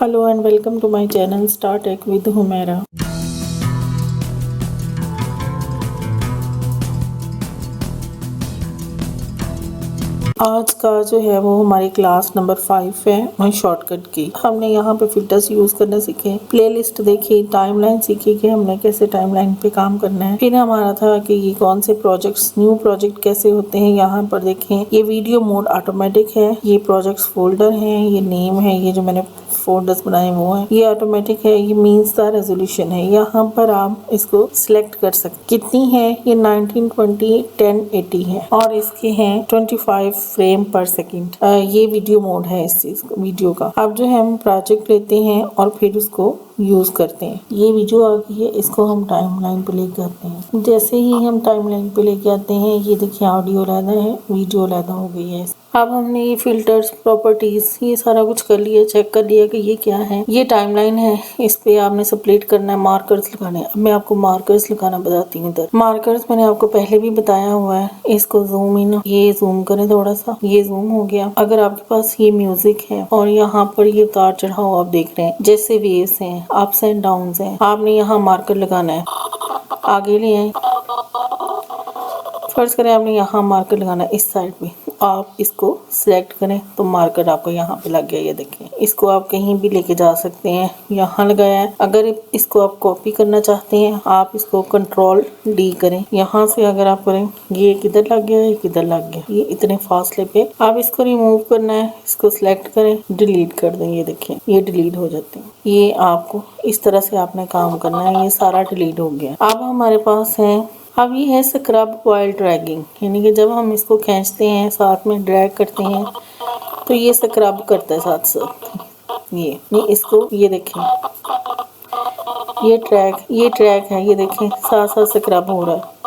Hello and welcome to my channel Start Tech with Humaira। आज का जो है वो हमारी क्लास नंबर 5 है शॉर्टकट की। हमने यहाँ पे फिल्टर्स यूज करना सीखे, प्लेलिस्ट देखी, टाइमलाइन सीखी कि हमने कैसे टाइमलाइन पे काम करना है। फिर हमारा था कि ये कौन से प्रोजेक्ट्स, न्यू प्रोजेक्ट कैसे होते हैं। यहाँ पर देखें, ये वीडियो मोड ऑटोमेटिक है, ये प्रोजेक्ट्स फोल्डर है, ये नेम है, ये जो मैंने फोल्डर्स बनाए वो है, ये ऑटोमेटिक है, ये मीन्स द रेजोल्यूशन है। यहाँ पर आप इसको सिलेक्ट कर सकते। कितनी है ये 1920 1080 है और इसके हैं 25 फ्रेम पर सेकंड। ये वीडियो मोड है इस चीज को, वीडियो का। अब जो है हम प्रोजेक्ट लेते हैं और फिर उसको यूज करते हैं। ये वीडियो आ गई है, इसको हम टाइमलाइन पे लेके आते हैं। जैसे ही हम टाइमलाइन पे लेके आते हैं, ये देखिए ऑडियो अलग है, वीडियो अलग हो गई है। अब हमने ये फिल्टर्स, प्रॉपर्टीज, ये सारा कुछ कर लिया, चेक कर लिया कि ये क्या है। ये टाइमलाइन है, इस पे आपने स्प्लिट करना है, मार्कर्स लगाने हैं। अब मैं आपको मार्कर्स लगाना बताती हूँ। इधर मार्कर्स मैंने आपको पहले भी बताया हुआ है। इसको जूम इन, ये जूम करें थोड़ा सा, ये जूम हो गया। अगर आपके पास ये म्यूजिक है और यहाँ पर ये उतार चढ़ाव आप देख रहे हैं, जैसे वेव्स हैं, अप्स एंड डाउन्स हैं, आपने यहाँ मार्कर लगाना है। आगे ले आए, फर्ज करें आपने यहाँ मार्कर लगाना है इस साइड पे, आप इसको सिलेक्ट करें तो मार्कर आपको यहाँ पे लग गया। ये देखें, इसको आप कहीं भी लेके जा सकते हैं। यहाँ लगाया है। अगर इसको आप कॉपी करना चाहते हैं, आप इसको कंट्रोल डी करें। यहाँ से अगर आप करें, ये किधर लग गया, ये किधर लग गया, ये इतने फासले पे। आप इसको रिमूव करना है, इसको सिलेक्ट करें, डिलीट कर दें। ये देखें, ये डिलीट हो जाते हैं। ये आपको इस तरह से आपने काम करना है। ये सारा डिलीट हो गया। अब हमारे पास है, अब ये है स्क्रब वाइल ड्रैगिंग, यानी कि जब हम इसको खींचते हैं, साथ में ड्रैग करते हैं, तो ये स्क्रब करता है साथ साथ। ये इसको, ये देखें, ये ट्रैक है, ये देखें साथ साथ स्क्रब हो रहा है।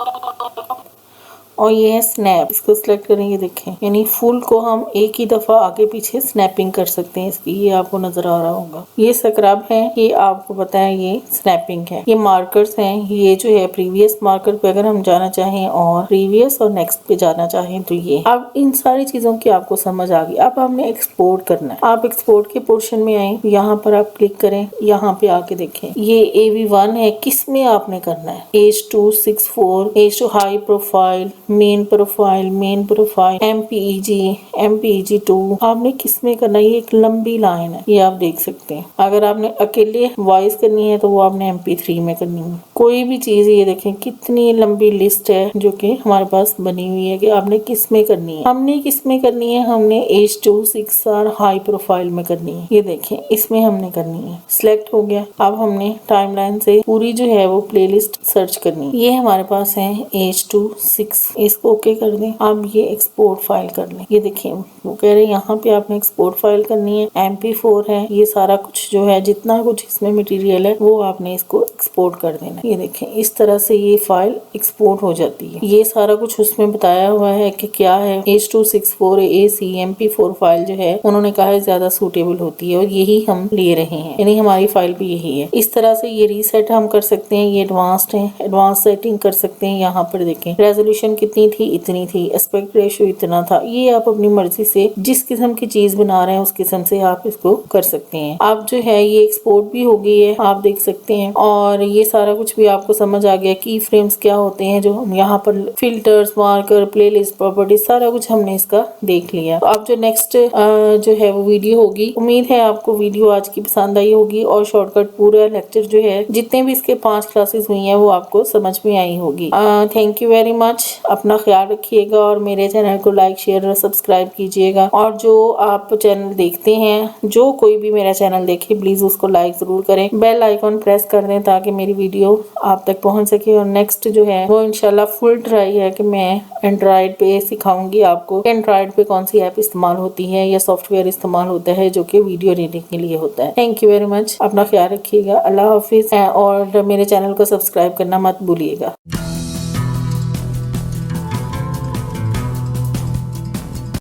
और ये है स्नैप, इसको सिलेक्ट करें, ये देखें, यानी फुल को हम एक ही दफा आगे पीछे स्नैपिंग कर सकते हैं इसकी। ये आपको नजर आ रहा होगा। ये स्क्रब है, ये आपको पता है, ये स्नैपिंग है। ये मार्कर्स हैं, ये जो है प्रीवियस मार्कर पे अगर हम जाना चाहें और प्रीवियस और नेक्स्ट पे जाना चाहें तो ये। अब इन सारी चीजों की आपको समझ आ गई। अब हमने एक्सपोर्ट करना है। आप एक्सपोर्ट के पोर्शन में आए, यहाँ पर आप क्लिक करें, यहाँ पे आके देखें, ये AV1 है। किस में आपने करना है? H264, H2 high profile, main profile, MPEG 2 आपने किस में करना है? ये एक लंबी लाइन है, ये आप देख सकते हैं। अगर आपने अकेले वॉइस करनी है तो वो आपने MP3 में करनी है। कोई भी चीज, ये देखें कितनी लंबी लिस्ट है जो कि हमारे पास बनी हुई है कि आपने किस में करनी है। हमने किस में करनी है? हमने H264 हाई प्रोफाइल में करनी है। ये देखें, इसमें हमने करनी है। सिलेक्ट हो गया। अब हमने टाइमलाइन से पूरी जो है वो प्लेलिस्ट सर्च करनी है। ये हमारे पास है H26, इसको ओके कर दें। अब ये एक्सपोर्ट फाइल कर लें। ये देखिए, वो कह रहे हैं यहाँ पे आपने एक्सपोर्ट फाइल करनी है। MP4 है, ये सारा कुछ जो है, जितना कुछ इसमें मटेरियल है वो आपने इसको एक्सपोर्ट कर देना है। ये देखें, इस तरह से ये फाइल एक्सपोर्ट हो जाती है। ये सारा कुछ उसमें बताया हुआ है कि क्या है। H264 AC MP4 फाइल जो है उन्होंने कहा है ज्यादा सूटेबल होती है और यही हम ले रहे हैं, यानी हमारी फाइल भी यही है। इस तरह से ये रीसेट हम कर सकते हैं। ये एडवांस्ड है, एडवांस सेटिंग कर सकते हैं। यहाँ पर देखें, रेजोल्यूशन कितनी थी, इतनी थी, एस्पेक्ट रेशियो इतना था। ये आप अपनी मर्जी से जिस किस्म की चीज बना रहे हैं उस किस्म से आप इसको कर सकते हैं। अब जो है ये एक्सपोर्ट भी हो गई है, आप देख सकते हैं। और ये सारा कुछ भी आपको समझ आ गया। की फ्रेम्स क्या होते हैं, जो हम यहाँ पर फिल्टर्स, मार्कर, प्लेलिस्ट, प्रॉपर्टी, सारा कुछ हमने इसका देख लिया। तो अब जो नेक्स्ट जो है वो वीडियो होगी। उम्मीद है आपको वीडियो आज की पसंद आई होगी और शॉर्टकट पूरा लेक्चर जो है, जितने भी इसके 5 क्लासेस हुई हैं वो आपको समझ में आई होगी। Thank you very much. अपना ख्याल रखिएगा और मेरे चैनल को लाइक, शेयर और सब्सक्राइब कीजिएगा। और जो आप चैनल देखते हैं, जो कोई भी मेरा चैनल देखे, प्लीज उसको लाइक जरूर करें, बेल आइकॉन प्रेस कर दें ताकि मेरी वीडियो आप तक पहुंच सके। और नेक्स्ट जो है वो इंशाल्लाह फुल ट्राई है कि मैं एंड्रॉइड पे सिखाऊंगी आपको एंड्रॉइड पे कौन सी ऐप इस्तेमाल होती है या सॉफ्टवेयर इस्तेमाल होता है जो कि वीडियो एडिटिंग के लिए होता है। Thank you very much. अपना ख्याल रखिएगा। अल्लाह हाफिज। और मेरे चैनल को सब्सक्राइब करना मत भूलिएगा।